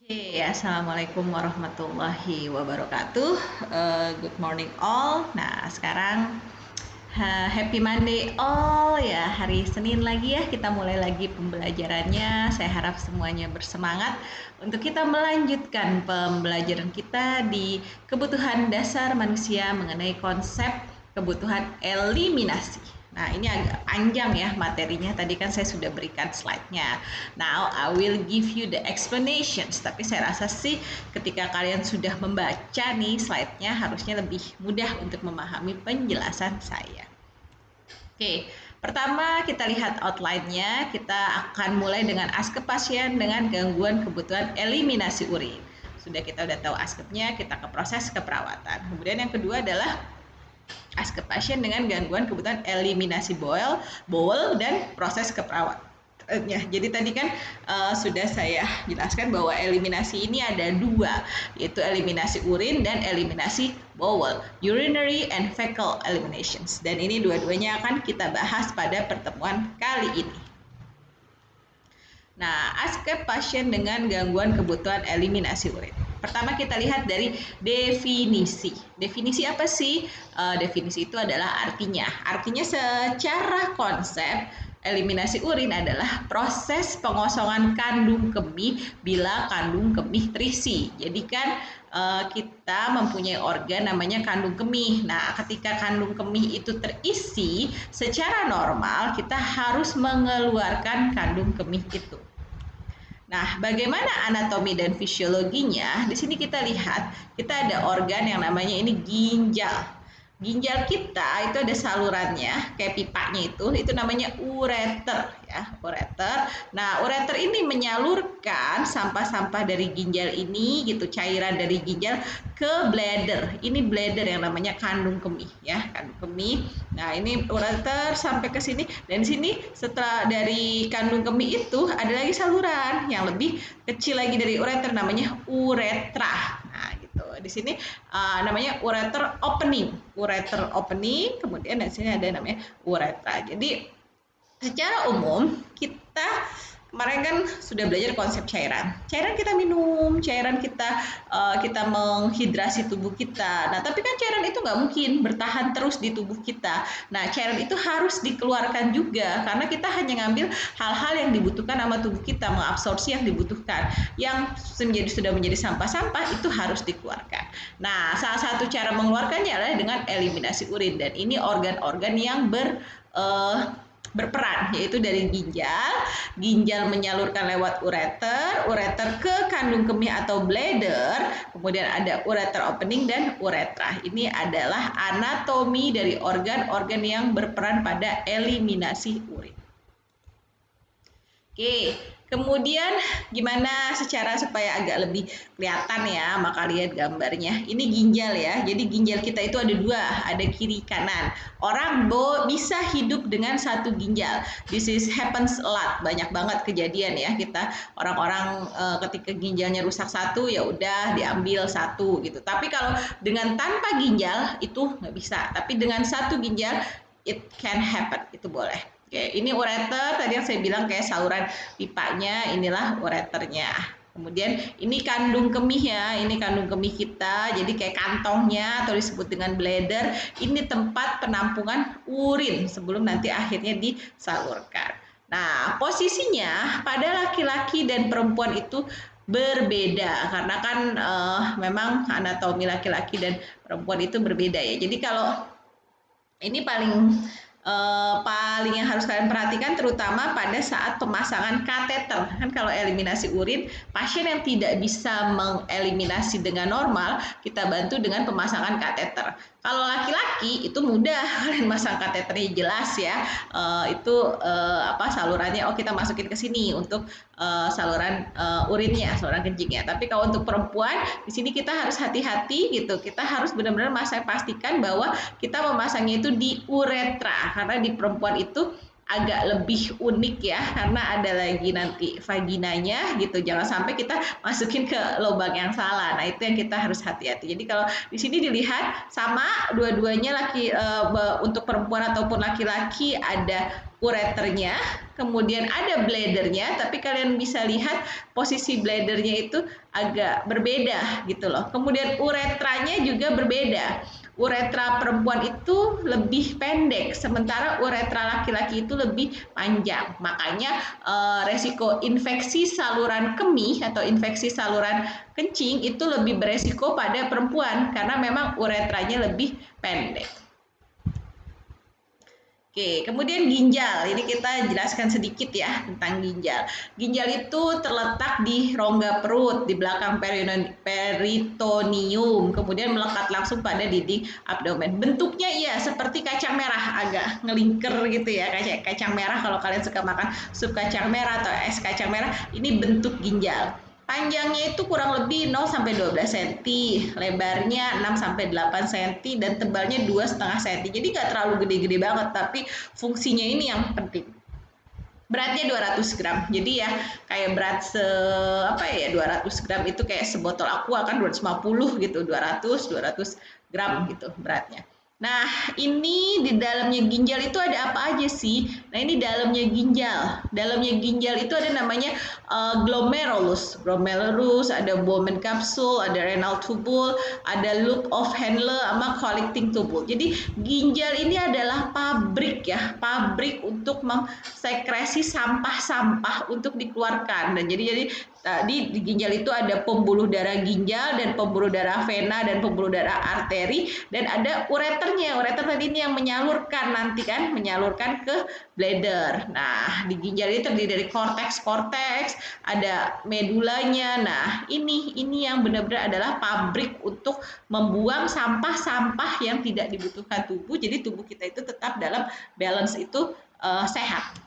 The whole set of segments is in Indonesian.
Oke, assalamualaikum warahmatullahi wabarakatuh. Good morning all. Nah, sekarang happy Monday all ya. Hari Senin lagi ya, kita mulai lagi pembelajarannya. Saya harap semuanya bersemangat untuk kita melanjutkan pembelajaran kita di kebutuhan dasar manusia mengenai konsep kebutuhan eliminasi. Nah, ini agak panjang ya materinya. Tadi kan saya sudah berikan slide-nya. Now, I will give you the explanations. Tapi saya rasa sih ketika kalian sudah membaca nih slide-nya, harusnya lebih mudah untuk memahami penjelasan saya. Oke, pertama kita lihat outline-nya. Kita akan mulai dengan askep pasien dengan gangguan kebutuhan eliminasi urin. Sudah kita udah tahu askepnya, kita ke proses keperawatan. Kemudian yang kedua adalah askep pasien dengan gangguan kebutuhan eliminasi bowel dan proses keperawatan. Jadi tadi kan sudah saya jelaskan bahwa eliminasi ini ada dua, yaitu eliminasi urin dan eliminasi bowel, urinary and fecal eliminations. Dan ini dua-duanya akan kita bahas pada pertemuan kali ini. Nah, askep pasien dengan gangguan kebutuhan eliminasi urin. Pertama kita lihat dari definisi. Definisi apa sih? Definisi itu adalah artinya. Artinya secara konsep eliminasi urin adalah proses pengosongan kandung kemih bila kandung kemih terisi. Jadi kan kita mempunyai organ namanya kandung kemih. Nah, ketika kandung kemih itu terisi, secara normal kita harus mengeluarkan kandung kemih itu. Nah, bagaimana anatomi dan fisiologinya? Di sini kita lihat, kita ada organ yang namanya ini ginjal. Ginjal kita itu ada salurannya, kayak pipanya itu namanya ureter ya, ureter. Nah, ureter ini menyalurkan sampah-sampah dari ginjal ini gitu, cairan dari ginjal ke bladder. Ini bladder yang namanya kandung kemih ya, kandung kemih. Nah, ini ureter sampai ke sini, dan di sini setelah dari kandung kemih itu ada lagi saluran yang lebih kecil lagi dari ureter namanya uretra. Nah, gitu. Di sini namanya ureter opening, kemudian di sini ada namanya uretra. Jadi secara umum kita kemarin kan sudah belajar konsep cairan. Cairan kita minum, cairan kita menghidrasi tubuh kita. Nah, tapi kan cairan itu nggak mungkin bertahan terus di tubuh kita. Nah, cairan itu harus dikeluarkan juga karena kita hanya ngambil hal-hal yang dibutuhkan sama tubuh kita, mengabsorpsi yang dibutuhkan. Yang sudah menjadi sampah-sampah itu harus dikeluarkan. Nah, salah satu cara mengeluarkannya adalah dengan eliminasi urin, dan ini organ-organ yang berperan, yaitu dari ginjal menyalurkan lewat ureter ke kandung kemih atau bladder, kemudian ada ureter opening dan uretra. Ini adalah anatomi dari organ-organ yang berperan pada eliminasi urin. Oke, kemudian gimana secara supaya agak lebih kelihatan ya, maka lihat gambarnya. Ini ginjal ya, jadi ginjal kita itu ada dua, ada kiri kanan. Orang bisa hidup dengan satu ginjal. This is happens a lot, banyak banget kejadian ya kita orang-orang ketika ginjalnya rusak satu ya udah diambil satu gitu. Tapi kalau dengan tanpa ginjal itu nggak bisa, tapi dengan satu ginjal it can happen, itu boleh. Oke, ini ureter tadi yang saya bilang kayak saluran pipanya, inilah ureternya. Kemudian ini kandung kemih ya, ini kandung kemih kita, jadi kayak kantongnya atau disebut dengan bladder. Ini tempat penampungan urin sebelum nanti akhirnya disalurkan. Nah, posisinya pada laki-laki dan perempuan itu berbeda karena kan memang anatomi laki-laki dan perempuan itu berbeda ya. Jadi kalau ini paling yang harus kalian perhatikan terutama pada saat pemasangan kateter. Kan kalau eliminasi urin, pasien yang tidak bisa mengeliminasi dengan normal, kita bantu dengan pemasangan kateter. Kalau laki-laki itu mudah, kalian masang kateternya jelas ya. Salurannya, kita masukin ke sini untuk saluran urinnya, saluran kencingnya. Tapi kalau untuk perempuan, di sini kita harus hati-hati gitu. Kita harus benar-benar pastikan bahwa kita memasangnya itu di uretra, karena di perempuan itu agak lebih unik ya, karena ada lagi nanti vaginanya gitu. Jangan sampai kita masukin ke lubang yang salah. Nah, itu yang kita harus hati-hati. Jadi kalau di sini dilihat sama dua-duanya untuk perempuan ataupun laki-laki ada ureternya, kemudian ada bladdernya, tapi kalian bisa lihat posisi bladdernya itu agak berbeda gitu loh. Kemudian uretranya juga berbeda. Uretra perempuan itu lebih pendek, sementara uretra laki-laki itu lebih panjang. Makanya resiko infeksi saluran kemih atau infeksi saluran kencing itu lebih beresiko pada perempuan karena memang uretranya lebih pendek. Oke, kemudian ginjal. Ini kita jelaskan sedikit ya tentang ginjal. Ginjal itu terletak di rongga perut, di belakang peritoneum, kemudian melekat langsung pada dinding abdomen. Bentuknya iya seperti kacang merah, agak ngelingker gitu ya, kacang merah kalau kalian suka makan sup kacang merah atau es kacang merah, ini bentuk ginjal. Panjangnya itu kurang lebih 0 sampai 12 cm, lebarnya 6 sampai 8 cm dan tebalnya 2,5 cm. Jadi nggak terlalu gede-gede banget, tapi fungsinya ini yang penting. Beratnya 200 gram. Jadi ya kayak berat 200 gram itu kayak sebotol aqua kan 250 gitu, 200 gram gitu beratnya. Nah, ini di dalamnya ginjal itu ada apa aja sih? Nah, ini dalamnya ginjal. Dalamnya ginjal itu ada namanya glomerulus. Glomerulus, ada Bowman capsule, ada renal tubule, ada loop of Henle, sama collecting tubule. Jadi ginjal ini adalah pabrik ya, pabrik untuk mengsekresi sampah-sampah untuk dikeluarkan. Dan jadi tadi di ginjal itu ada pembuluh darah ginjal dan pembuluh darah vena dan pembuluh darah arteri dan ada ureternya. Ureter tadi ini yang menyalurkan nanti kan, menyalurkan ke bladder. Nah, di ginjal ini terdiri dari korteks, ada medulanya. Nah, ini yang benar-benar adalah pabrik untuk membuang sampah-sampah yang tidak dibutuhkan tubuh. Jadi tubuh kita itu tetap dalam balance itu sehat.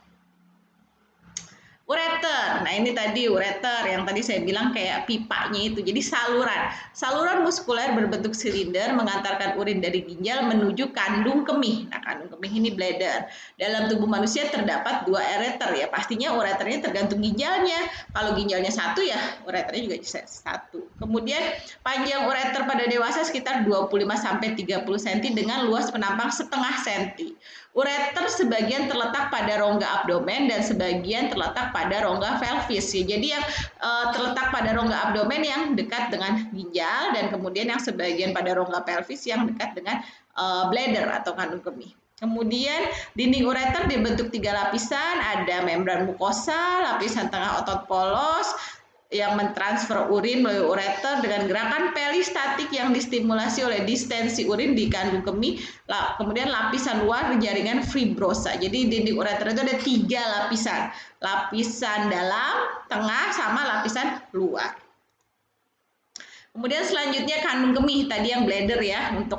Ureter, nah ini tadi ureter yang tadi saya bilang kayak pipanya itu, jadi saluran muskuler berbentuk silinder mengantarkan urin dari ginjal menuju kandung kemih. Nah, kandung kemih ini bladder. Dalam tubuh manusia terdapat 2 ureter ya, pastinya ureternya tergantung ginjalnya. Kalau ginjalnya 1 ya ureternya juga 1. Kemudian panjang ureter pada dewasa sekitar 25 sampai 30 cm dengan luas penampang setengah cm. Ureter sebagian terletak pada rongga abdomen dan sebagian terletak pada rongga pelvis. Jadi yang terletak pada rongga abdomen yang dekat dengan ginjal dan kemudian yang sebagian pada rongga pelvis yang dekat dengan bladder atau kandung kemih. Kemudian dinding ureter dibentuk 3 lapisan, ada membran mukosa, lapisan tengah otot polos, yang mentransfer urin melalui ureter dengan gerakan peristatik yang distimulasi oleh distensi urin di kandung kemih, kemudian lapisan luar jaringan fibrosa. Jadi dinding ureter itu ada 3 lapisan dalam, tengah, sama lapisan luar. Kemudian selanjutnya kandung kemih, tadi yang bladder ya, untuk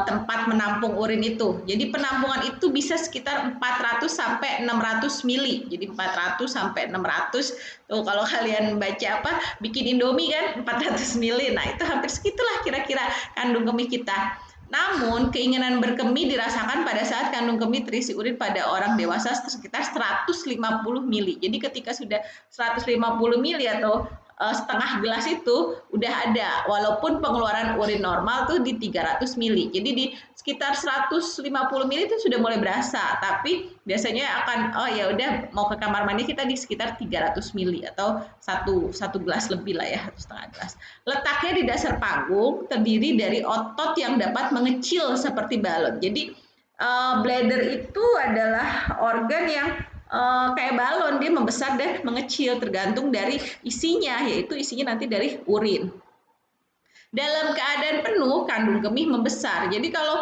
tempat menampung urin itu. Jadi penampungan itu bisa sekitar 400 sampai 600 mili. Jadi 400 sampai 600. Tuh kalau kalian baca bikin Indomie kan 400 mili. Nah, itu hampir segitulah kira-kira kandung kemih kita. Namun, keinginan berkemih dirasakan pada saat kandung kemih terisi urin pada orang dewasa sekitar 150 mili. Jadi ketika sudah 150 mili atau setengah gelas itu udah ada, walaupun pengeluaran urin normal tuh di 300 mili. Jadi di sekitar 150 mili itu sudah mulai berasa, tapi biasanya akan ya udah mau ke kamar mandi kita di sekitar 300 mili atau satu gelas lebih lah ya, 1,5 gelas. Letaknya di dasar panggung, terdiri dari otot yang dapat mengecil seperti balon. Jadi bladder itu adalah organ yang kayak balon, dia membesar dan mengecil tergantung dari isinya, yaitu isinya nanti dari urin. Dalam keadaan penuh, kandung kemih membesar. Jadi kalau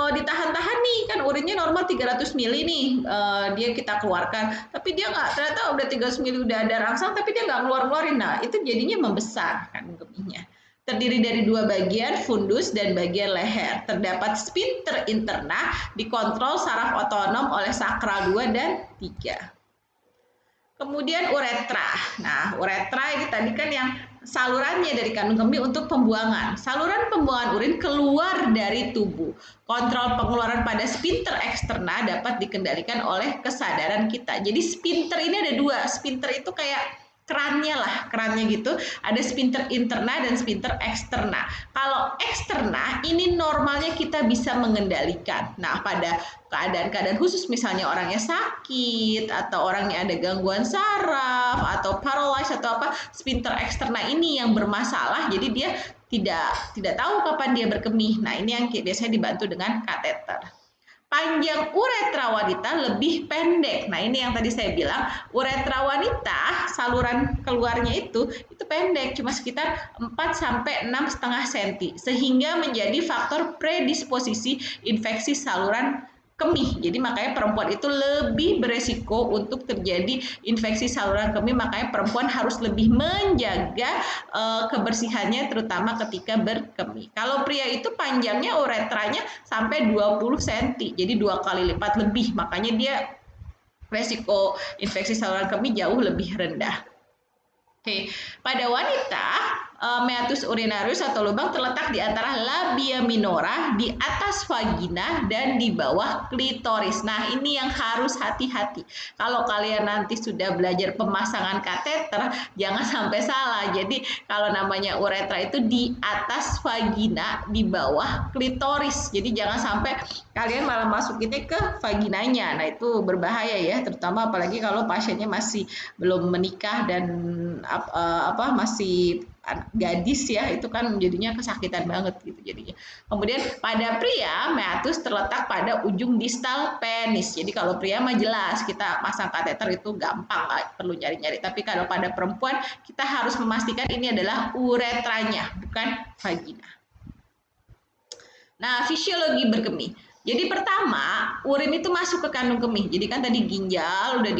ditahan-tahan nih, kan urinnya normal 300 mili nih, dia kita keluarkan. Tapi dia nggak, ternyata udah 300 mili udah ada rangsang, tapi dia nggak ngeluarin. Nah, itu jadinya membesar kandung kemihnya. Terdiri dari 2 bagian, fundus dan bagian leher. Terdapat sphincter interna, dikontrol saraf otonom oleh sakral 2 dan 3. Kemudian uretra. Nah, uretra ini tadi kan yang salurannya dari kandung kemih untuk pembuangan. Saluran pembuangan urin keluar dari tubuh. Kontrol pengeluaran pada sphincter eksterna dapat dikendalikan oleh kesadaran kita. Jadi sphincter ini ada 2. Sphincter itu kayak kerannya gitu, ada sphincter interna dan sphincter eksterna. Kalau eksterna ini normalnya kita bisa mengendalikan. Nah, pada keadaan-keadaan khusus misalnya orangnya sakit atau orangnya ada gangguan saraf atau paralyzed atau apa, sphincter eksterna ini yang bermasalah, jadi dia tidak tahu kapan dia berkemih. Nah, ini yang biasanya dibantu dengan kateter. Panjang uretra wanita lebih pendek. Nah, ini yang tadi saya bilang, uretra wanita saluran keluarnya itu pendek, cuma sekitar 4 sampai 6,5 cm, sehingga menjadi faktor predisposisi infeksi saluran kemih. Jadi makanya perempuan itu lebih beresiko untuk terjadi infeksi saluran kemih, makanya perempuan harus lebih menjaga kebersihannya terutama ketika berkemih. Kalau pria itu panjangnya uretranya sampai 20 cm, jadi 2 kali lipat lebih, makanya dia resiko infeksi saluran kemih jauh lebih rendah. Oke, pada wanita meatus urinarius atau lubang terletak di antara labia minora, di atas vagina dan di bawah klitoris. Nah, ini yang harus hati-hati. Kalau kalian nanti sudah belajar pemasangan kateter, jangan sampai salah. Jadi, kalau namanya uretra itu di atas vagina, di bawah klitoris. Jadi, jangan sampai kalian malah masukinnya ke vaginanya. Nah, itu berbahaya ya, terutama apalagi kalau pasiennya masih belum menikah dan masih gadis ya, itu kan jadinya kesakitan banget gitu jadinya. Kemudian pada pria meatus terletak pada ujung distal penis. Jadi kalau pria mah jelas kita pasang kateter itu gampang, nggak perlu nyari-nyari. Tapi kalau pada perempuan kita harus memastikan ini adalah uretranya, bukan vagina. Nah, fisiologi berkemih. Jadi pertama, urin itu masuk ke kandung kemih. Jadi kan tadi ginjal udah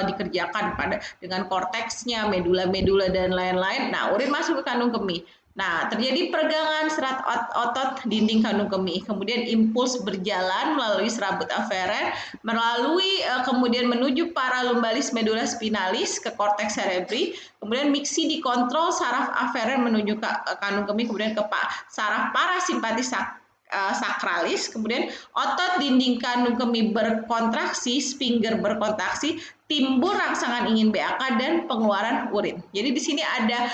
dikerjakan dengan korteksnya, medula-medula dan lain-lain. Nah, urin masuk ke kandung kemih. Nah, terjadi peregangan serat otot dinding kandung kemih. Kemudian impuls berjalan melalui serabut aferen, kemudian menuju paralumbalis medula spinalis ke korteks cerebri. Kemudian miksi dikontrol saraf aferen menuju ke kandung kemih, kemudian ke saraf parasimpatis sakralis, kemudian otot dinding kandung kemih berkontraksi, sphincter berkontraksi, timbul rangsangan ingin BAK dan pengeluaran urin. Jadi di sini ada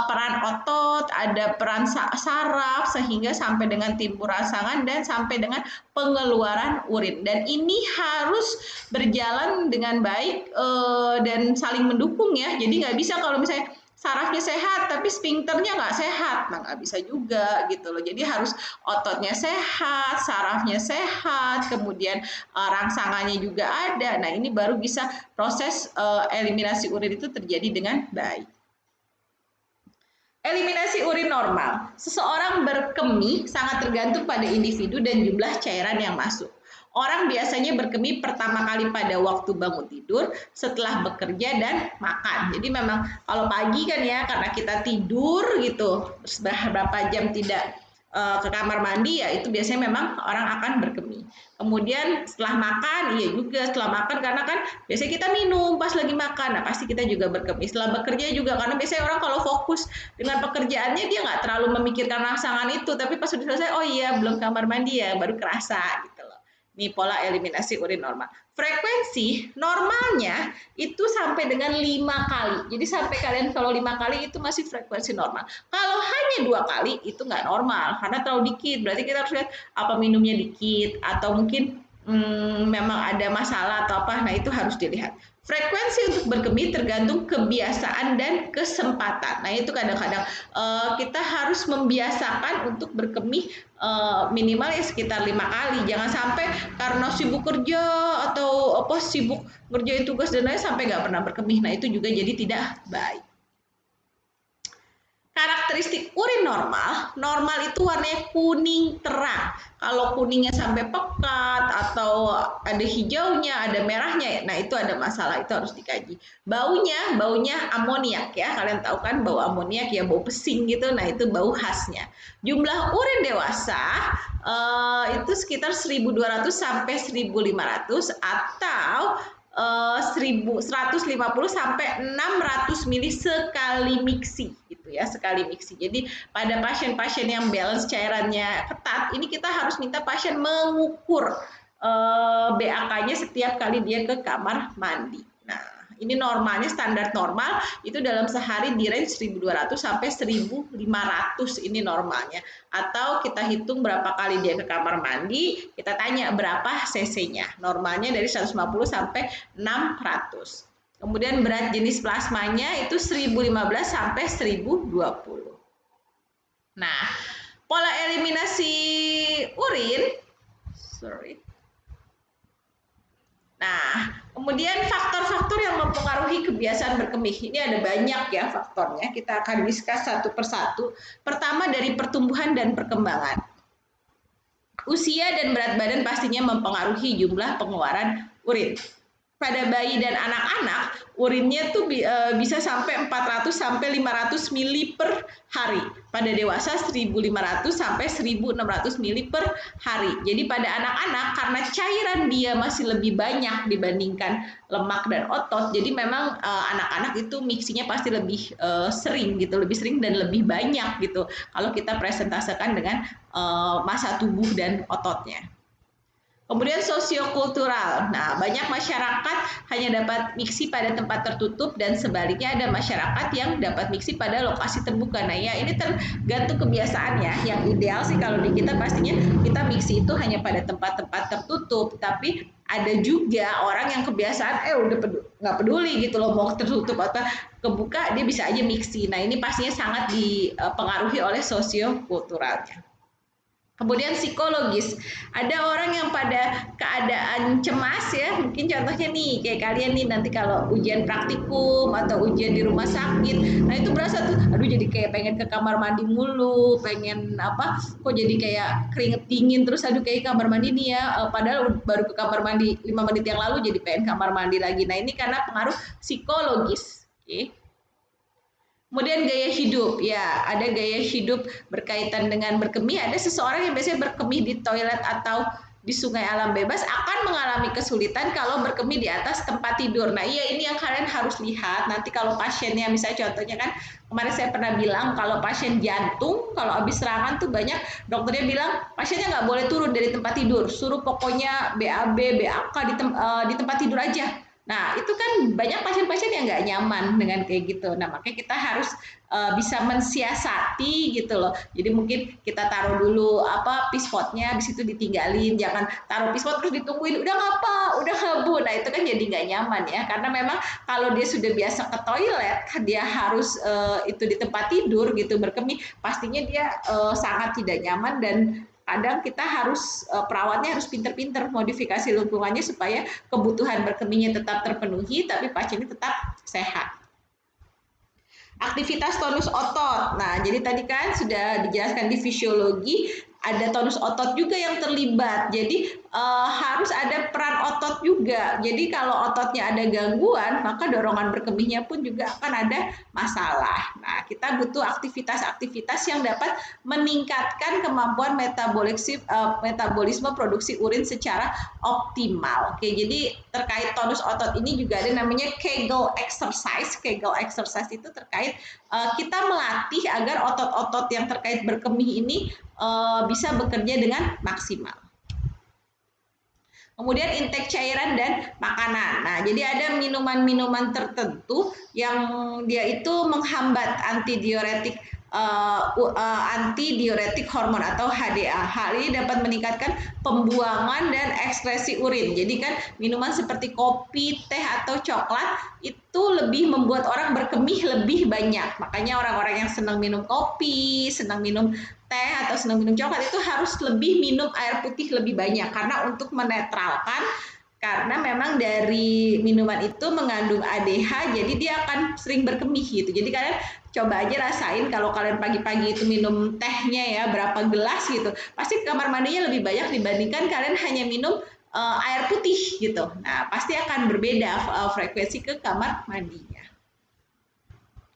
peran otot, ada peran saraf sehingga sampai dengan timbul rangsangan dan sampai dengan pengeluaran urin. Dan ini harus berjalan dengan baik dan saling mendukung ya. Jadi nggak bisa kalau misalnya sarafnya sehat tapi sphincternya nggak sehat, nah nggak bisa juga gitu loh. Jadi harus ototnya sehat, sarafnya sehat, kemudian rangsangannya juga ada. Nah, ini baru bisa proses eliminasi urin itu terjadi dengan baik. Eliminasi urin normal. Seseorang berkemih sangat tergantung pada individu dan jumlah cairan yang masuk. Orang biasanya berkemih pertama kali pada waktu bangun tidur, setelah bekerja dan makan. Jadi memang kalau pagi kan ya, karena kita tidur gitu, berapa jam tidak ke kamar mandi ya, itu biasanya memang orang akan berkemih. Kemudian setelah makan, iya juga setelah makan, karena kan biasanya kita minum pas lagi makan, nah pasti kita juga berkemih. Setelah bekerja juga, karena biasanya orang kalau fokus dengan pekerjaannya dia nggak terlalu memikirkan rangsangan itu, tapi pas sudah selesai, oh iya belum kamar mandi ya, baru kerasa gitu loh. Ini pola eliminasi urin normal. Frekuensi normalnya itu sampai dengan 5 kali. Jadi sampai kalian kalau 5 kali itu masih frekuensi normal. Kalau hanya 2 kali itu nggak normal karena terlalu dikit. Berarti kita harus lihat apa minumnya dikit atau mungkin memang ada masalah atau apa. Nah, itu harus dilihat. Frekuensi untuk berkemih tergantung kebiasaan dan kesempatan. Nah, itu kadang-kadang kita harus membiasakan untuk berkemih minimal ya sekitar 5 kali. Jangan sampai karena sibuk kerja atau sibuk ngerjain tugas dan lain sampai nggak pernah berkemih. Nah, itu juga jadi tidak baik. Karakteristik urin normal itu warnanya kuning terang. Kalau kuningnya sampai pekat atau ada hijaunya, ada merahnya, nah itu ada masalah, itu harus dikaji. Baunya amoniak ya, kalian tahu kan bau amoniak ya, bau pesing gitu, nah itu bau khasnya. Jumlah urin dewasa itu sekitar 1.200 sampai 1.500 atau 150 sampai 600 mili sekali miksi gitu ya, sekali miksi. Jadi pada pasien-pasien yang balance cairannya ketat, ini kita harus minta pasien mengukur BAK-nya setiap kali dia ke kamar mandi. Nah, Ini normalnya standar normal itu dalam sehari di range 1.200 sampai 1.500 ini normalnya. Atau kita hitung berapa kali dia ke kamar mandi, kita tanya berapa cc-nya. Normalnya dari 150 sampai 600. Kemudian berat jenis plasmanya itu 1015 sampai 1020. Nah, pola eliminasi urin, Nah, kemudian faktor-faktor yang mempengaruhi kebiasaan berkemih. Ini ada banyak ya faktornya. Kita akan discuss satu persatu. Pertama dari pertumbuhan dan perkembangan. Usia dan berat badan pastinya mempengaruhi jumlah pengeluaran urin. Pada bayi dan anak-anak, urinnya tuh bisa sampai 400 sampai 500 mili per hari. Pada dewasa 1.500 sampai 1.600 mili per hari. Jadi pada anak-anak karena cairan dia masih lebih banyak dibandingkan lemak dan otot, jadi memang anak-anak itu mixinya pasti lebih sering gitu, lebih sering dan lebih banyak gitu. Kalau kita presentasikan dengan massa tubuh dan ototnya. Kemudian sosiokultural. Nah, banyak masyarakat hanya dapat miksi pada tempat tertutup dan sebaliknya ada masyarakat yang dapat miksi pada lokasi terbuka. Nah, ya ini tergantung kebiasaan ya. Yang ideal sih kalau di kita pastinya kita miksi itu hanya pada tempat-tempat tertutup. Tapi ada juga orang yang kebiasaan udah nggak peduli gitu loh mau tertutup atau kebuka dia bisa aja miksi. Nah, ini pastinya sangat dipengaruhi oleh sosiokulturalnya. Kemudian psikologis, ada orang yang pada keadaan cemas ya, mungkin contohnya nih kayak kalian nih nanti kalau ujian praktikum atau ujian di rumah sakit, nah itu berasa tuh, aduh jadi kayak pengen ke kamar mandi mulu, pengen apa, kok jadi kayak keringet dingin terus, aduh kayak kamar mandi nih ya, padahal baru ke kamar mandi 5 menit yang lalu jadi pengen kamar mandi lagi. Nah ini karena pengaruh psikologis. Oke. Kemudian gaya hidup, ya ada gaya hidup berkaitan dengan berkemih. Ada seseorang yang biasanya berkemih di toilet atau di sungai alam bebas akan mengalami kesulitan kalau berkemih di atas tempat tidur. Nah, iya ini yang kalian harus lihat. Nanti kalau pasiennya, misalnya contohnya kan kemarin saya pernah bilang kalau pasien jantung, kalau habis serangan tuh banyak dokternya bilang pasiennya nggak boleh turun dari tempat tidur, suruh pokoknya BAB, BAK di tempat tidur aja. Nah, itu kan banyak pasien-pasien yang nggak nyaman dengan kayak gitu. Nah, makanya kita harus bisa mensiasati gitu loh. Jadi mungkin kita taruh dulu pispotnya, habis itu ditinggalin. Jangan taruh pispot terus ditungguin, udah ngapa, udah ngebu. Nah, itu kan jadi nggak nyaman ya. Karena memang kalau dia sudah biasa ke toilet, dia harus itu di tempat tidur gitu berkemih, pastinya dia sangat tidak nyaman dan kadang kita harus perawatnya harus pinter-pinter modifikasi lingkungannya supaya kebutuhan berkemihnya tetap terpenuhi tapi pasiennya tetap sehat. Aktivitas tonus otot. Nah, jadi tadi kan sudah dijelaskan di fisiologi ada tonus otot juga yang terlibat. Jadi harus ada peran otot juga. Jadi kalau ototnya ada gangguan, maka dorongan berkemihnya pun juga akan ada masalah. Nah, kita butuh aktivitas-aktivitas yang dapat meningkatkan kemampuan metabolisme produksi urin secara optimal. Oke, jadi terkait tonus otot ini juga ada namanya Kegel exercise. Kegel exercise itu terkait kita melatih agar otot-otot yang terkait berkemih ini bisa bekerja dengan maksimal. Kemudian intake cairan dan makanan. Nah, jadi ada minuman-minuman tertentu yang dia itu menghambat antidiuretik hormon atau HDA. Hal ini dapat meningkatkan pembuangan dan ekskresi urin. Jadi kan minuman seperti kopi, teh atau coklat itu lebih membuat orang berkemih lebih banyak. Makanya orang-orang yang senang minum kopi, senang minum teh atau senang minum coklat itu harus lebih minum air putih lebih banyak karena untuk menetralkan, karena memang dari minuman itu mengandung ADH jadi dia akan sering berkemih gitu. Jadi kalian coba aja rasain kalau kalian pagi-pagi itu minum tehnya ya berapa gelas gitu, pasti kamar mandinya lebih banyak dibandingkan kalian hanya minum air putih gitu. Nah, pasti akan berbeda frekuensi ke kamar mandinya.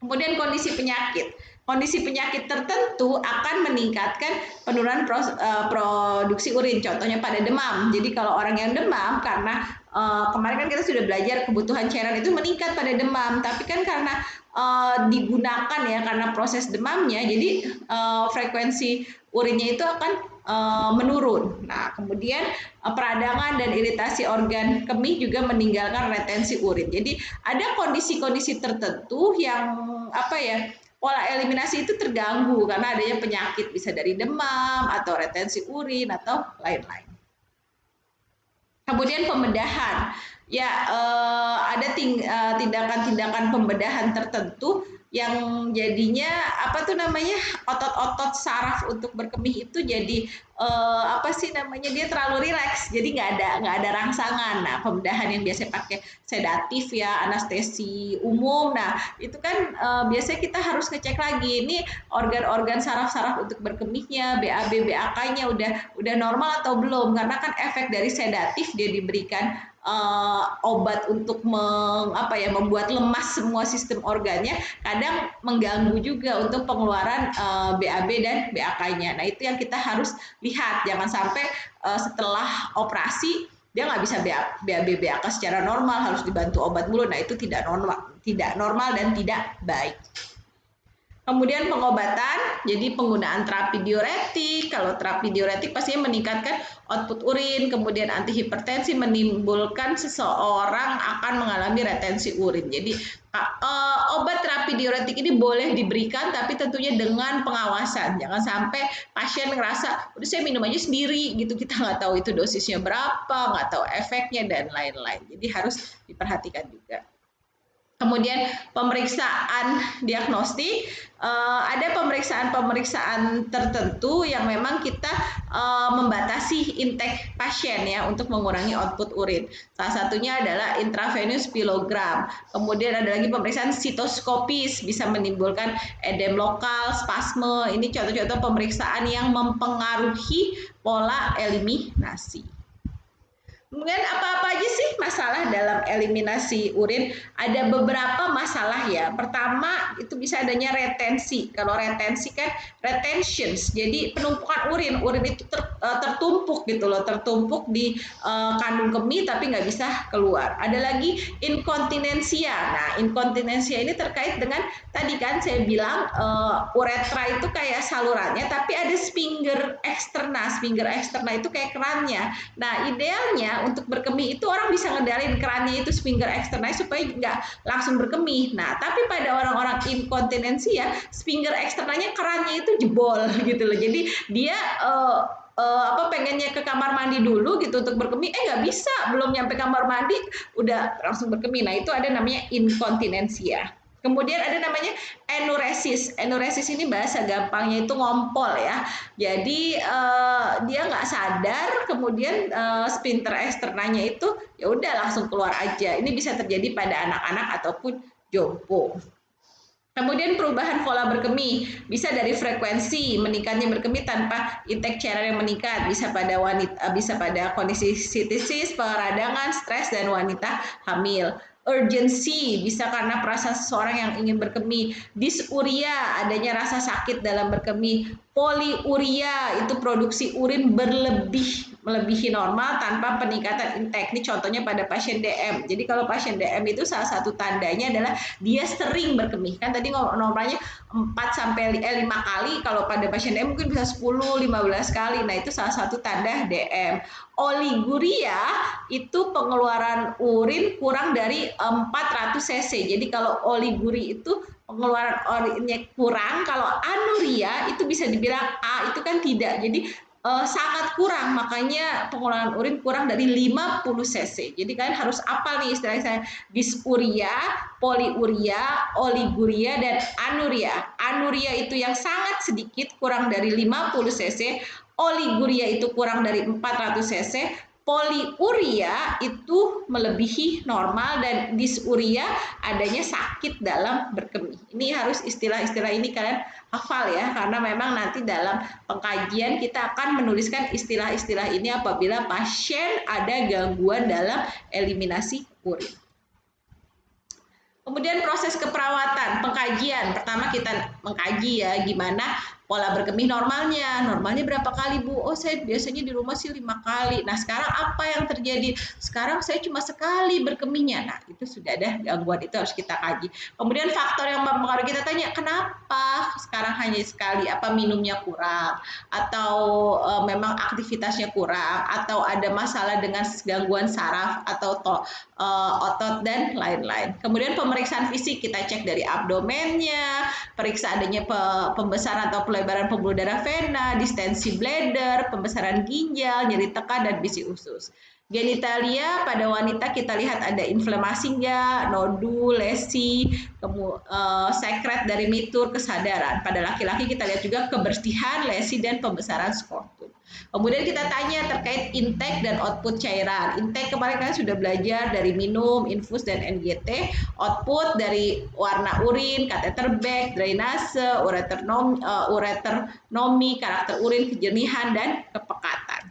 Kemudian kondisi penyakit. Kondisi penyakit tertentu akan meningkatkan penurunan produksi urin. Contohnya pada demam. Jadi kalau orang yang demam karena kemarin kan kita sudah belajar kebutuhan cairan itu meningkat pada demam. Tapi kan karena digunakan ya karena proses demamnya, jadi frekuensi urinnya itu akan menurun. Nah, kemudian peradangan dan iritasi organ kemih juga meninggalkan retensi urin. Jadi ada kondisi-kondisi tertentu yang pola eliminasi itu terganggu karena adanya penyakit, bisa dari demam atau retensi urin atau lain-lain. Kemudian pembedahan, ya ada tindakan-tindakan pembedahan tertentu yang jadinya otot-otot saraf untuk berkemih itu jadi dia terlalu rileks, jadi nggak ada rangsangan. Nah, pembedahan yang biasa pakai sedatif ya, anestesi umum. Nah, itu kan biasanya kita harus ngecek lagi ini organ-organ saraf-saraf untuk berkemihnya, BAB, BAK-nya udah normal atau belum, karena kan efek dari sedatif dia diberikan obat untuk membuat lemas semua sistem organnya, kadang mengganggu juga untuk pengeluaran BAB dan BAK-nya. Nah, itu yang kita harus lihat, jangan sampai setelah operasi dia nggak bisa BAB BAK secara normal, harus dibantu obat mulu. Nah, itu tidak normal dan tidak baik. Kemudian pengobatan, jadi penggunaan terapi diuretik. Kalau terapi diuretik pastinya meningkatkan output urin, kemudian antihipertensi menimbulkan seseorang akan mengalami retensi urin. Jadi obat terapi diuretik ini boleh diberikan, tapi tentunya dengan pengawasan. Jangan sampai pasien ngerasa, udah saya minum aja sendiri gitu, kita nggak tahu itu dosisnya berapa, nggak tahu efeknya dan lain-lain. Jadi harus diperhatikan juga. Kemudian pemeriksaan diagnostik, ada pemeriksaan-pemeriksaan tertentu yang memang kita membatasi intake pasien ya untuk mengurangi output urin. Salah satunya adalah intravenous pilogram. Kemudian ada lagi pemeriksaan sitoskopis, bisa menimbulkan edem lokal, spasme. Ini contoh-contoh pemeriksaan yang mempengaruhi pola eliminasi. Kemudian apa-apa aja sih masalah dalam eliminasi urin? Ada beberapa masalah ya. Pertama itu bisa adanya retensi. Kalau retensi kan retentions, jadi penumpukan urin. Urin itu tertumpuk gitu loh, tertumpuk di kandung kemih tapi nggak bisa keluar. Ada lagi inkontinensia. Nah, inkontinensia ini terkait dengan tadi kan saya bilang uretra itu kayak salurannya, tapi ada sphincter eksterna. Sphincter eksterna itu kayak kerannya. Nah, idealnya untuk berkemih itu orang bisa ngendalin kerannya itu sphincter eksterna supaya nggak langsung berkemih. Nah, tapi pada orang-orang inkontinensia, sphincter eksternanya kerannya itu jebol gitu loh. Jadi dia pengennya ke kamar mandi dulu gitu untuk berkemih, nggak bisa, belum nyampe kamar mandi udah langsung berkemih. Nah, itu ada namanya inkontinensia. Kemudian ada namanya enuresis. Enuresis ini bahasa gampangnya itu ngompol ya. Jadi dia nggak sadar, kemudian sphincter eksternanya itu ya udah langsung keluar aja. Ini bisa terjadi pada anak-anak ataupun jompo. Kemudian perubahan pola berkemih, bisa dari frekuensi meningkatnya berkemih tanpa intake cairan yang meningkat, bisa pada wanita, bisa pada kondisi sistisis, peradangan, stres dan wanita hamil. Urgency bisa karena perasaan seseorang yang ingin berkemih. Dysuria, adanya rasa sakit dalam berkemih. Poliuria, itu produksi urin melebihi normal tanpa peningkatan intake. Ini contohnya pada pasien DM. Jadi kalau pasien DM itu salah satu tandanya adalah dia sering berkemih. Kan tadi normalnya 4 sampai 5 kali, kalau pada pasien DM mungkin bisa 10-15 kali. Nah, itu salah satu tanda DM. Oliguria itu pengeluaran urin kurang dari 400 cc. Jadi kalau oliguri itu pengeluaran urinnya kurang, kalau anuria itu bisa dibilang A, itu kan tidak. Jadi sangat kurang, makanya pengeluaran urin kurang dari 50 cc. Jadi kalian harus apal nih istilahnya, dysuria, poliuria, oliguria, dan anuria. Anuria itu yang sangat sedikit, kurang dari 50 cc. Oliguria itu kurang dari 400 cc. Poliuria itu melebihi normal, dan dysuria adanya sakit dalam berkemih. Ini harus istilah-istilah ini kalian hafal ya, karena memang nanti dalam pengkajian kita akan menuliskan istilah-istilah ini apabila pasien ada gangguan dalam eliminasi urin. Kemudian proses keperawatan, pengkajian. Pertama kita mengkaji ya gimana pola berkemih normalnya berapa kali Bu? Oh saya biasanya di rumah sih 5 kali. Nah sekarang apa yang terjadi? Sekarang saya cuma sekali berkemihnya. Nah itu sudah ada gangguan, itu harus kita kaji. Kemudian faktor yang mempengaruhi, kita tanya kenapa sekarang hanya sekali? Apa minumnya kurang? Atau memang aktivitasnya kurang? Atau ada masalah dengan gangguan saraf atau otot dan lain-lain. Kemudian pemeriksaan fisik, kita cek dari abdomennya, periksa adanya pembesaran atau pelebaran pembuluh darah vena, distensi bladder, pembesaran ginjal, nyeri tekan, dan bisi usus. Genitalia pada wanita kita lihat ada inflamasi enggak, nodul, lesi, sekret dari mitur, kesadaran. Pada laki-laki kita lihat juga kebersihan, lesi, dan pembesaran skrotum. Kemudian kita tanya terkait intake dan output cairan. Intake kemarin kan sudah belajar dari minum, infus, dan NGT. Output dari warna urin, kateter bag, drainase, ureternomi, karakter urin, kejernihan, dan kepekatan.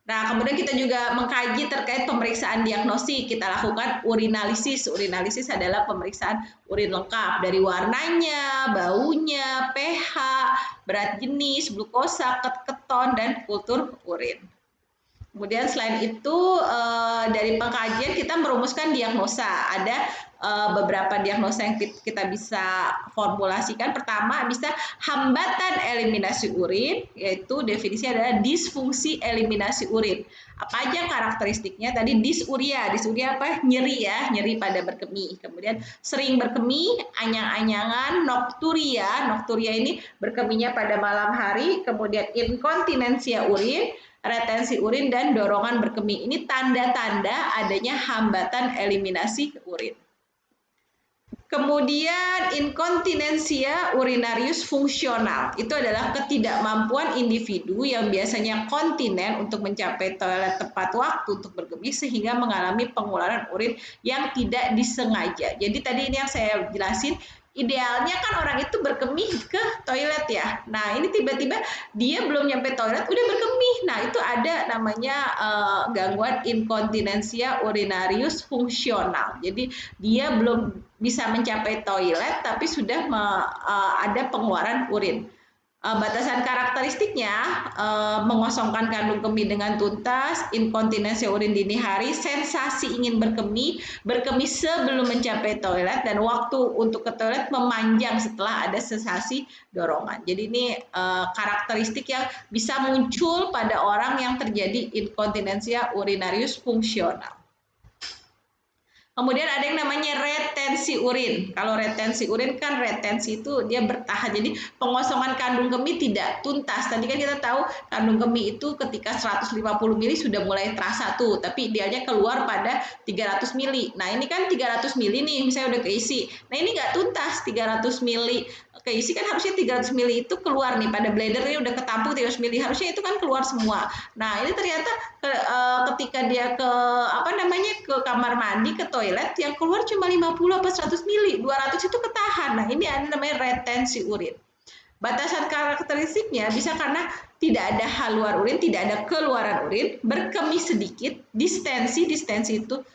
Nah, kemudian kita juga mengkaji terkait pemeriksaan diagnostik. Kita lakukan urinalisis. Urinalisis adalah pemeriksaan urin lengkap dari warnanya, baunya, pH, berat jenis, glukosa, keton, dan kultur urin. Kemudian selain itu dari pengkajian kita merumuskan diagnosa. Ada beberapa diagnosa yang kita bisa formulasikan. Pertama bisa hambatan eliminasi urin, yaitu definisi adalah disfungsi eliminasi urin. Apa aja karakteristiknya? Tadi disuria. Disuria apa? Nyeri ya, nyeri pada berkemih. Kemudian sering berkemih, anyang-anyangan, nokturia. Nokturia ini berkemihnya pada malam hari. Kemudian inkontinensia urin, retensi urin, dan dorongan berkemih. Ini tanda-tanda adanya hambatan eliminasi urin. Kemudian inkontinensia urinarius fungsional. Itu adalah ketidakmampuan individu yang biasanya kontinen untuk mencapai toilet tepat waktu untuk berkemih sehingga mengalami pengeluaran urin yang tidak disengaja. Jadi tadi ini yang saya jelasin, idealnya kan orang itu berkemih ke toilet ya. Nah ini tiba-tiba dia belum nyampe toilet udah berkemih. Nah itu ada namanya gangguan inkontinensia urinarius fungsional. Jadi dia belum bisa mencapai toilet tapi sudah ada pengeluaran urin. Batasan karakteristiknya mengosongkan kandung kemih dengan tuntas, inkontinensi urin dini hari, sensasi ingin berkemih, berkemih sebelum mencapai toilet, dan waktu untuk ke toilet memanjang setelah ada sensasi dorongan. Jadi ini karakteristik yang bisa muncul pada orang yang terjadi inkontinensia urinarius fungsional. Kemudian ada yang namanya retensi urin. Kalau retensi urin kan retensi itu dia bertahan. Jadi pengosongan kandung kemih tidak tuntas. Tadi kan kita tahu kandung kemih itu ketika 150 mili sudah mulai terasa tuh. Tapi dianya keluar pada 300 mili. Nah ini kan 300 mili nih misalnya udah keisi. Nah ini nggak tuntas 300 mili keisi, kan harusnya 300 mili itu keluar nih. Pada bladder ini udah ketampung 300 mili. Harusnya itu kan keluar semua. Nah ini ternyata ketika dia ke kamar mandi, ke toilet, yang keluar cuma 50 atau 100 mili, 200 itu ketahan. Nah ini ada namanya retensi urin. Batasan karakteristiknya bisa karena tidak ada haluan urin, tidak ada keluaran urin, berkemih sedikit, distensi itu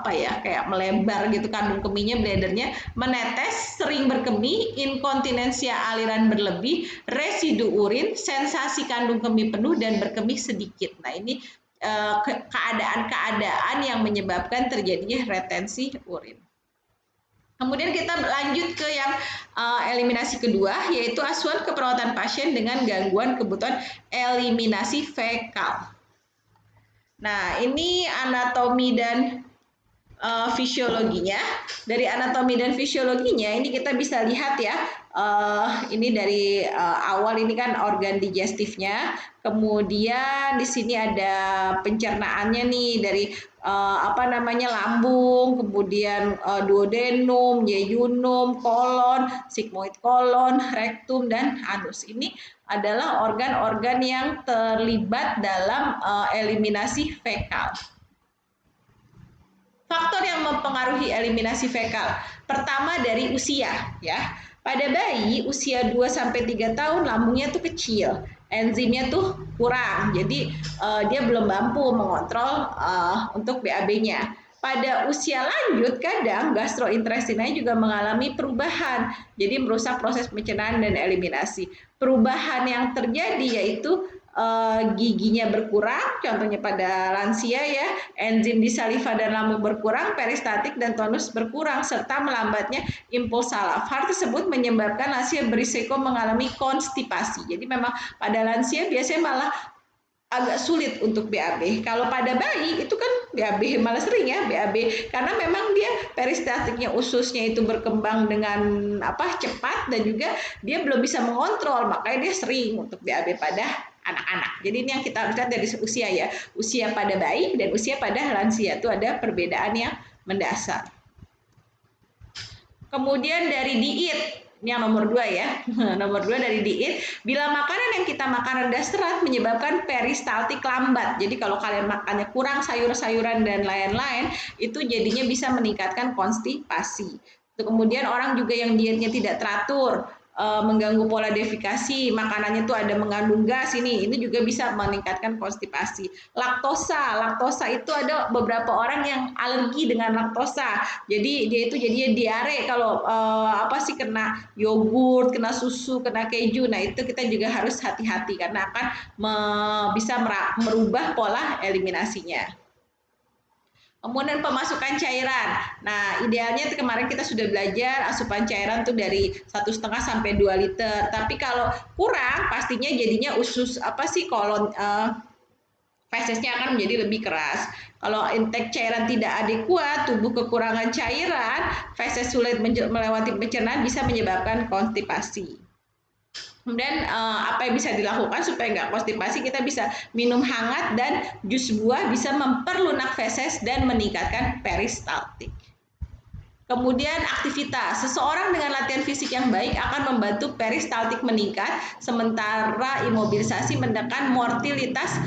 kayak melebar gitu kandung kemihnya, bladdernya, menetes, sering berkemih, inkontinensia aliran berlebih, residu urin, sensasi kandung kemih penuh, dan berkemih sedikit. Nah ini keadaan-keadaan yang menyebabkan terjadinya retensi urin. Kemudian kita lanjut ke yang eliminasi kedua, yaitu asuhan keperawatan pasien dengan gangguan kebutuhan eliminasi fekal. Nah, ini anatomi dan fisiologinya. Dari anatomi dan fisiologinya ini kita bisa lihat ya, ini dari awal ini kan organ digestifnya, kemudian di sini ada pencernaannya nih dari lambung, kemudian duodenum, yeyunum, kolon, sigmoid kolon, rektum, dan anus. Ini adalah organ-organ yang terlibat dalam eliminasi fekal. Faktor yang mempengaruhi eliminasi fekal. Pertama dari usia ya. Pada bayi usia 2-3 tahun lambungnya tuh kecil, enzimnya tuh kurang. Jadi dia belum mampu mengontrol untuk BAB-nya. pada usia lanjut kadang gastrointestinal juga mengalami perubahan, jadi merusak proses pencernaan dan eliminasi. Perubahan yang terjadi yaitu giginya berkurang, contohnya pada lansia ya, enzim di saliva dan lambung berkurang, peristaltik dan tonus berkurang, serta melambatnya impuls saraf. Hal tersebut menyebabkan lansia berisiko mengalami konstipasi. Jadi memang pada lansia biasanya malah agak sulit untuk BAB. Kalau pada bayi itu kan BAB malah sering ya BAB karena memang dia peristaltiknya ususnya itu berkembang dengan cepat dan juga dia belum bisa mengontrol, makanya dia sering untuk BAB pada anak-anak. Jadi ini yang kita harus lihat dari usia ya. Usia pada bayi dan usia pada lansia itu ada perbedaan yang mendasar. Kemudian dari diet, ini yang nomor 2 ya. Nomor 2 dari diet, bila makanan yang kita makan rendah serat menyebabkan peristaltik lambat. Jadi kalau kalian makannya kurang sayur-sayuran dan lain-lain, itu jadinya bisa meningkatkan konstipasi. Kemudian orang juga yang dietnya tidak teratur, mengganggu pola defekasi, makanannya tuh ada mengandung gas ini juga bisa meningkatkan konstipasi. Laktosa itu ada beberapa orang yang alergi dengan laktosa, jadi dia itu jadinya diare kalau kena yogurt, kena susu, kena keju. Nah itu kita juga harus hati-hati karena akan bisa merubah pola eliminasinya. Kemudian pemasukan cairan. Nah, idealnya kemarin kita sudah belajar asupan cairan tuh dari 1,5 sampai 2 liter. Tapi kalau kurang, pastinya jadinya usus kolon fesesnya akan menjadi lebih keras. Kalau intake cairan tidak adekuat, tubuh kekurangan cairan, feses sulit melewati pencernaan bisa menyebabkan konstipasi. Kemudian apa yang bisa dilakukan supaya nggak konstipasi? Kita bisa minum hangat dan jus buah bisa memperlunak feses dan meningkatkan peristaltik. Kemudian aktivitas. Seseorang dengan latihan fisik yang baik akan membantu peristaltik meningkat, sementara imobilisasi menekan mortalitas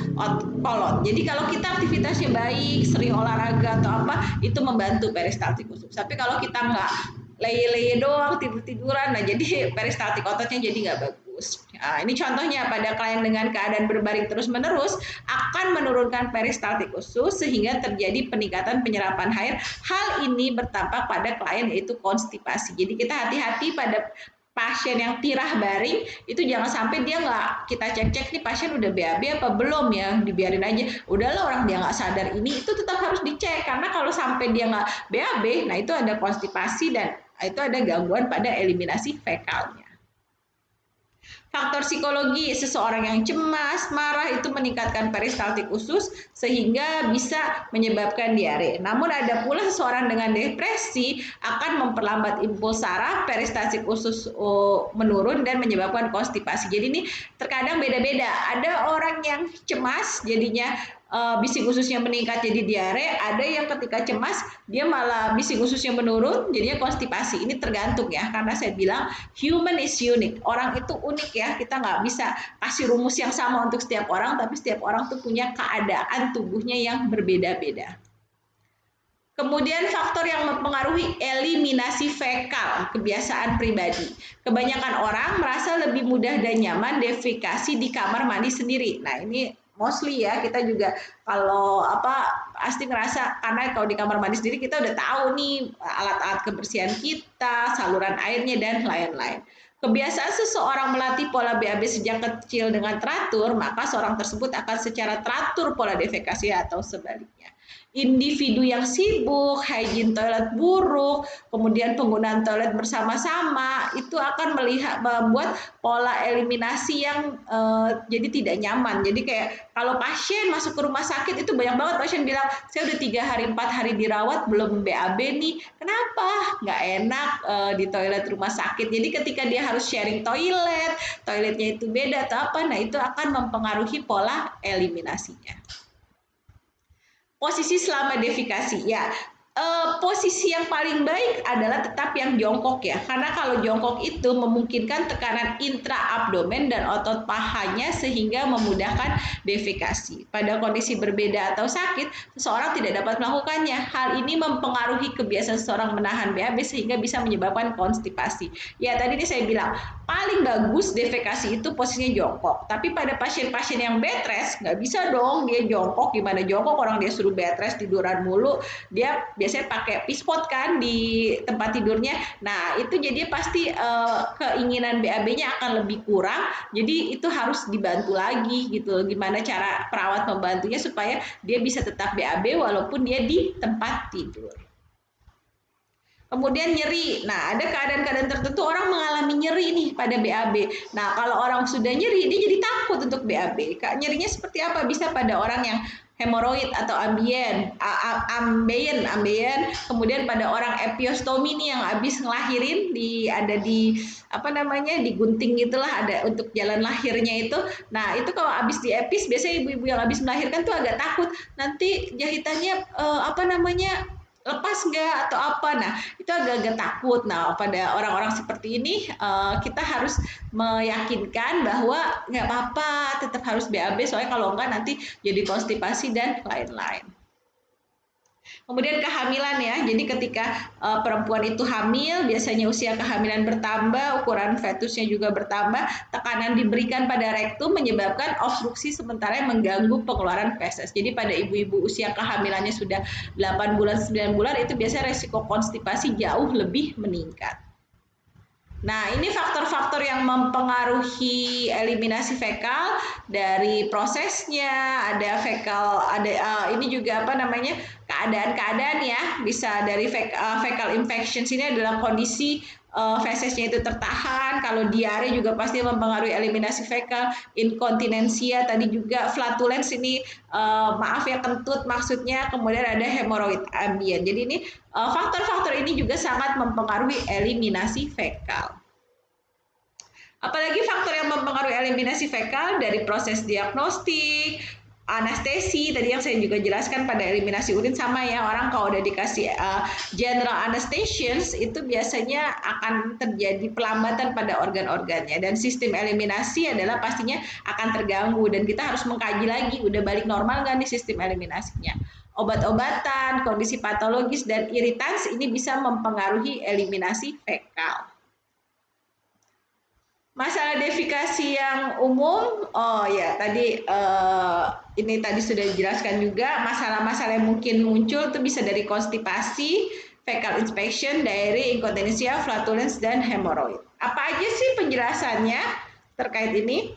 kolon. Jadi kalau kita aktivitasnya baik, sering olahraga atau itu membantu peristaltik usus. Tapi kalau kita nggak leye-leye doang, tidur-tiduran, nah jadi peristaltik ototnya jadi nggak bagus. Nah, ini contohnya pada klien dengan keadaan berbaring terus-menerus akan menurunkan peristaltik usus sehingga terjadi peningkatan penyerapan air. Hal ini bertampak pada klien yaitu konstipasi. Jadi kita hati-hati pada pasien yang tirah baring, itu jangan sampai dia nggak kita cek-cek nih pasien udah BAB apa belum ya, dibiarin aja. Udahlah orang dia nggak sadar ini, itu tetap harus dicek karena kalau sampai dia nggak BAB, nah itu ada konstipasi dan itu ada gangguan pada eliminasi fekalnya. Faktor psikologi, seseorang yang cemas, marah itu meningkatkan peristaltik usus sehingga bisa menyebabkan diare. Namun ada pula seseorang dengan depresi akan memperlambat impuls saraf, peristaltik usus menurun dan menyebabkan konstipasi. Jadi ini terkadang beda-beda. Ada orang yang cemas jadinya bising ususnya meningkat jadi diare, ada yang ketika cemas dia malah bising ususnya menurun jadinya konstipasi. Ini tergantung ya, karena saya bilang human is unique, orang itu unik ya, kita nggak bisa kasih rumus yang sama untuk setiap orang, tapi setiap orang tuh punya keadaan tubuhnya yang berbeda-beda. Kemudian faktor yang mempengaruhi eliminasi fekal, kebiasaan pribadi. Kebanyakan orang merasa lebih mudah dan nyaman defekasi di kamar mandi sendiri. Nah ini mostly ya, kita juga kalau pasti ngerasa, karena kalau di kamar mandi sendiri kita udah tahu nih alat-alat kebersihan kita, saluran airnya dan lain-lain. Kebiasaan seseorang melatih pola BAB sejak kecil dengan teratur, maka seorang tersebut akan secara teratur pola defekasi atau sebaliknya. Individu yang sibuk, hygiene toilet buruk, kemudian penggunaan toilet bersama-sama, itu akan membuat pola eliminasi yang jadi tidak nyaman. Jadi kayak kalau pasien masuk ke rumah sakit itu banyak banget pasien bilang, saya udah 3 hari 4 hari dirawat belum BAB nih. Kenapa? Nggak enak di toilet rumah sakit. Jadi ketika dia harus sharing toilet, toiletnya itu beda atau apa, nah itu akan mempengaruhi pola eliminasinya. Posisi selama defekasi, ya posisi yang paling baik adalah tetap yang jongkok ya, karena kalau jongkok itu memungkinkan tekanan intraabdomen dan otot pahanya sehingga memudahkan defekasi. Pada kondisi berbeda atau sakit, seseorang tidak dapat melakukannya. Hal ini mempengaruhi kebiasaan seseorang menahan BAB sehingga bisa menyebabkan konstipasi. Ya tadi saya bilang paling bagus defekasi itu posisinya jongkok. Tapi pada pasien-pasien yang bed rest nggak bisa dong dia jongkok. Gimana jongkok orang dia suruh bed rest tiduran mulu, dia biasanya pakai pispot kan di tempat tidurnya. Nah itu jadi pasti keinginan BAB-nya akan lebih kurang. Jadi itu harus dibantu lagi gitu. Gimana cara perawat membantunya supaya dia bisa tetap BAB walaupun dia di tempat tidur. Kemudian nyeri. Nah, ada keadaan-keadaan tertentu orang mengalami nyeri nih pada BAB. Nah, kalau orang sudah nyeri, dia jadi takut untuk BAB. Nyerinya seperti apa? Bisa pada orang yang hemoroid atau ambeien. Kemudian pada orang epiostomi nih yang habis ngelahirin ada di digunting gitulah, ada untuk jalan lahirnya itu. Nah, itu kalau habis di epis biasanya ibu-ibu yang habis melahirkan tuh agak takut nanti jahitannya lepas nggak atau apa. Nah itu agak-agak takut. Nah pada orang-orang seperti ini kita harus meyakinkan bahwa nggak apa-apa, tetap harus BAB soalnya kalau enggak nanti jadi konstipasi dan lain-lain. Kemudian kehamilan ya, jadi ketika perempuan itu hamil, biasanya usia kehamilan bertambah, ukuran fetusnya juga bertambah, tekanan diberikan pada rektum menyebabkan obstruksi sementara yang mengganggu pengeluaran feses. Jadi pada ibu-ibu usia kehamilannya sudah 8 bulan, 9 bulan, itu biasanya resiko konstipasi jauh lebih meningkat. Nah, ini faktor-faktor yang mempengaruhi eliminasi fekal dari prosesnya, ada fekal, ini juga keadaan-keadaan ya, bisa dari fekal infections. Ini adalah kondisi fesesnya itu tertahan. Kalau diare juga pasti mempengaruhi eliminasi fekal, inkontinensia tadi juga, flatulence ini kentut maksudnya, kemudian ada hemoroid ambien. Jadi ini faktor-faktor ini juga sangat mempengaruhi eliminasi fekal. Apalagi faktor yang mempengaruhi eliminasi fekal dari proses diagnostik, anestesi tadi yang saya juga jelaskan pada eliminasi urin sama ya, orang kalau udah dikasih general anesthesians itu biasanya akan terjadi pelambatan pada organ-organnya dan sistem eliminasi adalah pastinya akan terganggu dan kita harus mengkaji lagi udah balik normal nggak nih sistem eliminasinya. Obat-obatan, kondisi patologis dan iritans ini bisa mempengaruhi eliminasi fekal. Masalah defekasi yang umum, ini tadi sudah dijelaskan juga, masalah-masalah yang mungkin muncul itu bisa dari konstipasi, fecal inspection, diare, inkontinensia, flatulence, dan hemoroid. Apa aja sih penjelasannya terkait ini?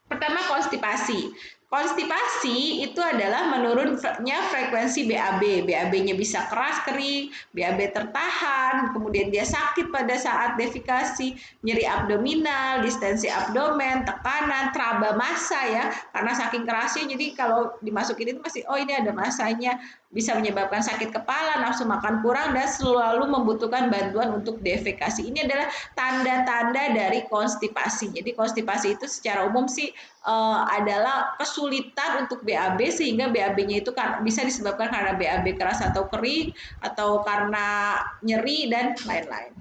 Pertama, konstipasi. Konstipasi itu adalah menurunnya frekuensi BAB. BAB-nya bisa keras, kering, BAB tertahan, kemudian dia sakit pada saat defekasi, nyeri abdominal, distensi abdomen, tekanan, traba massa ya, karena saking kerasnya jadi kalau dimasukin itu masih ini ada massanya, bisa menyebabkan sakit kepala, nafsu makan kurang, dan selalu membutuhkan bantuan untuk defekasi. Ini adalah tanda-tanda dari konstipasi. Jadi konstipasi itu secara umum sih adalah kesulitan untuk BAB sehingga BAB-nya itu bisa disebabkan karena BAB keras atau kering atau karena nyeri dan lain-lain.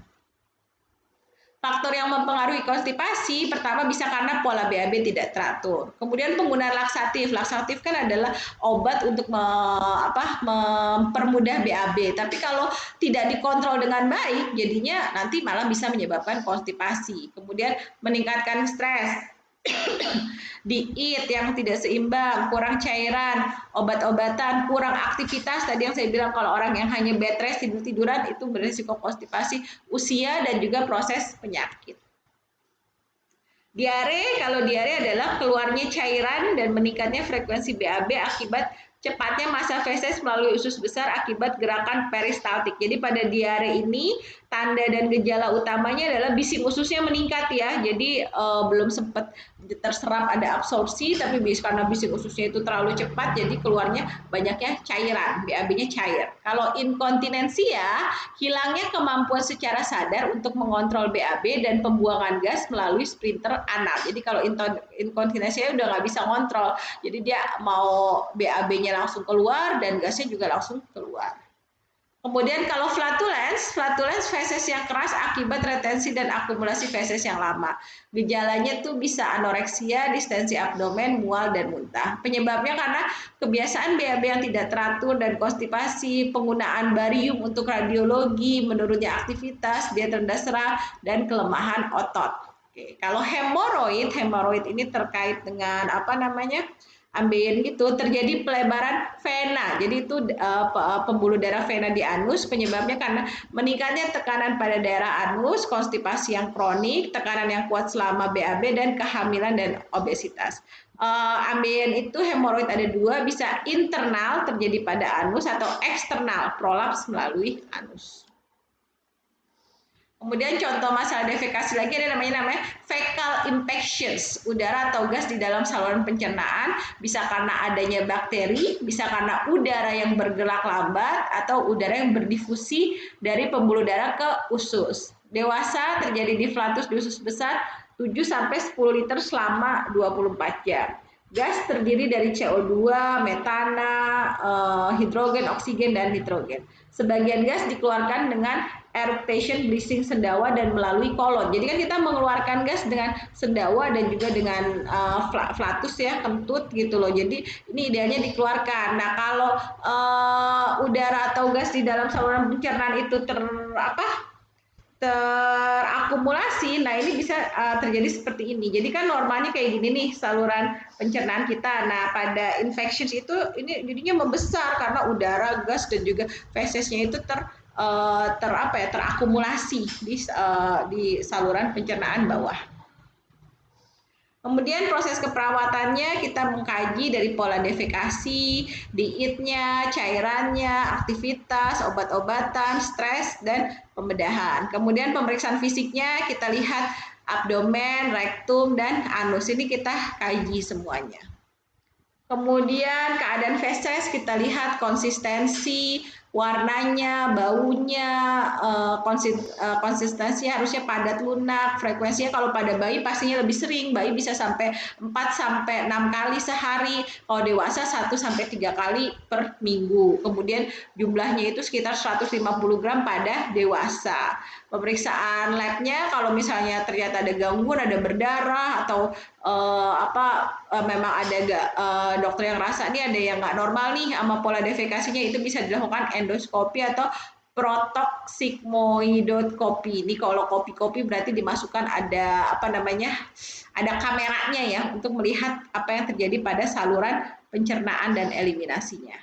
Faktor yang mempengaruhi konstipasi pertama bisa karena pola BAB tidak teratur. Kemudian penggunaan laksatif. Laksatif kan adalah obat untuk mempermudah BAB. Tapi kalau tidak dikontrol dengan baik, jadinya nanti malah bisa menyebabkan konstipasi. Kemudian meningkatkan stres. Diet yang tidak seimbang, kurang cairan, obat-obatan, kurang aktivitas. Tadi yang saya bilang kalau orang yang hanya bed rest tidur-tiduran itu berisiko konstipasi, usia dan juga proses penyakit. Diare, kalau diare adalah keluarnya cairan dan meningkatnya frekuensi BAB akibat cepatnya massa feses melalui usus besar akibat gerakan peristaltik. Jadi pada diare ini tanda dan gejala utamanya adalah bising ususnya meningkat ya. Jadi belum sempat terserap ada absorpsi, tapi karena bising ususnya itu terlalu cepat, jadi keluarnya banyaknya cairan, BAB-nya cair. Kalau inkontinensia, hilangnya kemampuan secara sadar untuk mengontrol BAB dan pembuangan gas melalui sphincter anal. Jadi kalau inkontinensia udah nggak bisa ngontrol, jadi dia mau BAB-nya langsung keluar dan gasnya juga langsung keluar. Kemudian kalau flatulence feses yang keras akibat retensi dan akumulasi feses yang lama. Gejalanya tuh bisa anoreksia, distensi abdomen, mual, dan muntah. Penyebabnya karena kebiasaan BAB yang tidak teratur dan konstipasi, penggunaan barium untuk radiologi, menurunnya aktivitas, diet rendah serat, dan kelemahan otot. Oke, kalau hemoroid ini terkait dengan apa namanya? Ambeien gitu, terjadi pelebaran vena. Jadi itu pembuluh darah vena di anus, penyebabnya karena meningkatnya tekanan pada daerah anus, konstipasi yang kronik, tekanan yang kuat selama BAB, dan kehamilan dan obesitas. Ambeien itu hemoroid ada dua, bisa internal terjadi pada anus atau eksternal prolaps melalui anus. Kemudian contoh masalah defekasi lagi ada namanya fecal infections, udara atau gas di dalam saluran pencernaan, bisa karena adanya bakteri, bisa karena udara yang bergerak lambat, atau udara yang berdifusi dari pembuluh darah ke usus. Dewasa terjadi di flatus di usus besar 7-10 liter selama 24 jam. Gas terdiri dari CO2, metana, hidrogen, oksigen, dan nitrogen. Sebagian gas dikeluarkan dengan eructation, breathing sendawa, dan melalui kolon. Jadi kan kita mengeluarkan gas dengan sendawa dan juga dengan flatus ya, kentut gitu loh. Jadi ini idealnya dikeluarkan. Nah kalau udara atau gas di dalam saluran pencernaan itu terakumulasi, nah ini bisa terjadi seperti ini. Jadi kan normalnya kayak gini nih saluran pencernaan kita. Nah pada infections itu ini jadinya membesar karena udara, gas, dan juga fesesnya itu terakumulasi di saluran pencernaan bawah. Kemudian proses keperawatannya kita mengkaji dari pola defekasi, dietnya, cairannya, aktivitas, obat-obatan, stres, dan pembedahan. Kemudian pemeriksaan fisiknya kita lihat abdomen, rektum, dan anus. Ini kita kaji semuanya. Kemudian keadaan feses kita lihat konsistensi, warnanya, baunya, konsistensi harusnya padat lunak, frekuensinya kalau pada bayi pastinya lebih sering, bayi bisa sampai 4-6 kali sehari, kalau dewasa 1-3 kali per minggu. Kemudian jumlahnya itu sekitar 150 gram pada dewasa. Pemeriksaan labnya kalau misalnya ternyata ada gangguan, ada berdarah atau memang ada dokter yang rasa nih ada yang nggak normal nih sama pola defekasinya, itu bisa dilakukan endoskopi atau protoxigmoidoskopi. Ini kalau kopi berarti dimasukkan ada ada kameranya ya untuk melihat apa yang terjadi pada saluran pencernaan dan eliminasinya.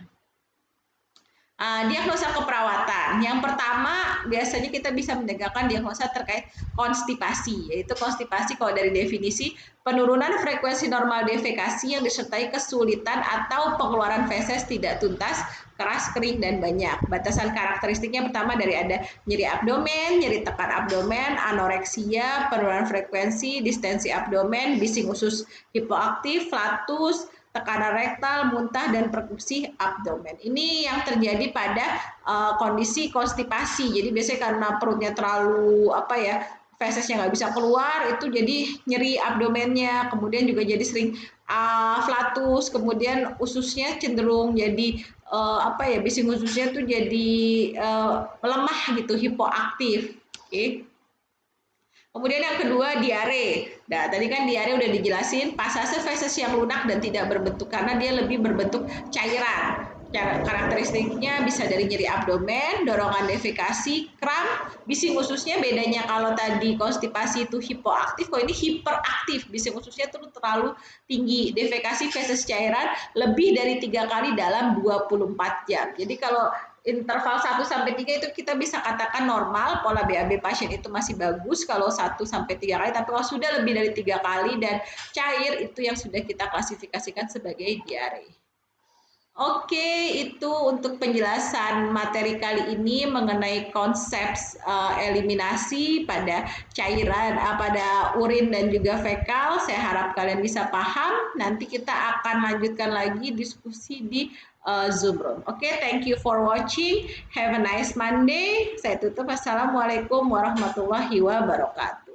Diagnosa keperawatan. Yang pertama, biasanya kita bisa menegakkan diagnosa terkait konstipasi, yaitu konstipasi kalau dari definisi penurunan frekuensi normal defekasi yang disertai kesulitan atau pengeluaran feses tidak tuntas, keras, kering, dan banyak. Batasan karakteristiknya pertama dari ada nyeri abdomen, nyeri tekan abdomen, anoreksia, penurunan frekuensi, distensi abdomen, bising usus hipoaktif, flatus, tekanan rektal, muntah, dan perkusi abdomen. Ini yang terjadi pada kondisi konstipasi. Jadi biasanya karena perutnya terlalu fesesnya nggak bisa keluar, itu jadi nyeri abdomennya. Kemudian juga jadi sering flatus. Kemudian ususnya cenderung jadi bising ususnya tuh jadi melemah gitu, hipoaktif. Oke. Kemudian yang kedua, diare. Nah, tadi kan diare udah dijelasin, pasase feses yang lunak dan tidak berbentuk karena dia lebih berbentuk cairan. Karakteristiknya bisa dari nyeri abdomen, dorongan defekasi, kram, bising ususnya bedanya kalau tadi konstipasi itu hipoaktif, kalau ini hiperaktif, bising ususnya itu terlalu tinggi, defekasi feses cairan lebih dari 3 kali dalam 24 jam. Jadi kalau interval 1-3 itu kita bisa katakan normal, pola BAB pasien itu masih bagus kalau 1-3 kali, tapi kalau sudah lebih dari 3 kali dan cair itu yang sudah kita klasifikasikan sebagai diare. Oke, itu untuk penjelasan materi kali ini mengenai konsep eliminasi pada cairan, pada urin dan juga fekal. Saya harap kalian bisa paham. Nanti kita akan lanjutkan lagi diskusi di Zoom room. Oke, thank you for watching. Have a nice Monday. Saya tutup. Assalamualaikum warahmatullahi wabarakatuh.